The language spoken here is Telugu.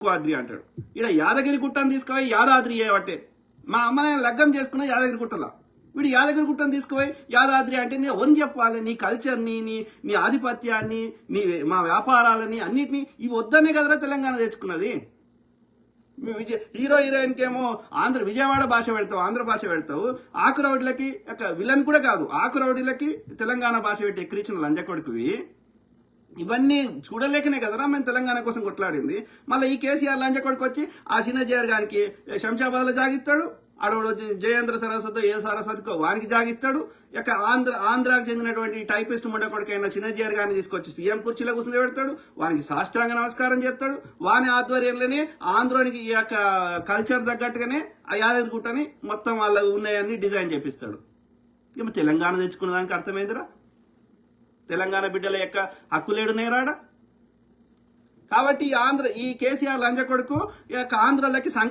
యాదాద్రి అంటాడు. ఇక్కడ యాదగిరి గుట్టను తీసుకుపోయి యాదాద్రి చేయబట్టే మా అమ్మని లగ్గం చేసుకున్న యాదగిరి గుట్టలో, వీడు యాదగిరి గుట్టను తీసుకుపోయి యాదాద్రి అంటే నీ ఎవరిని చెప్పాలి? నీ కల్చర్ని, నీ ఆధిపత్యాన్ని, మా వ్యాపారాలని అన్నిటినీ ఇవి వద్దనే కదరా తెలంగాణ తెచ్చుకున్నది. హీరో హీరోయిన్కి ఏమో విజయవాడ భాష పెడతావు, ఆంధ్ర భాష పెడతావు. ఆకురౌడీలకి విలన్ కూడా కాదు, ఆకురౌడీలకి తెలంగాణ భాష పెట్టి ఎక్కిరించిన లంజకొడుకువి. ఇవన్నీ చూడలేకనే కదరా మేము తెలంగాణ కోసం కొట్లాడింది. మళ్ళీ ఈ కేసీఆర్ లంజకొడుకు వచ్చి ఆ చిన్నజయర్ గారికి శంషాబాద్లో జాగిస్తాడు, ఆడవాడు జయేంద్ర సరస్వతి ఏ సరస్వతికో వానికి జాగిస్తాడు. ఇక ఆంధ్రాకు చెందినటువంటి టైపిస్ట్ ముండ కొడుకైన చిన్నజయర్ గారిని తీసుకొచ్చి సీఎం కుర్చీలో కూర్చుని పెడతాడు, వానికి సాష్టాంగ నమస్కారం చేస్తాడు. వాని ఆధ్వర్యంలోనే ఆంధ్రానికి ఈ యొక్క కల్చర్ తగ్గట్టుగానే ఆ యాదగిరి గుట్టని మొత్తం వాళ్ళ ఉన్నాయన్నీ డిజైన్ చేపిస్తాడు. ఇక తెలంగాణ తెచ్చుకున్న దానికి అర్థమైందిరా, తెలంగాణ బిడ్డల యొక్క హక్కులేడునేరాడా. కాబట్టి ఈ కేసీఆర్ లంజ కొడుకు ఈ యొక్క ఆంధ్రలకి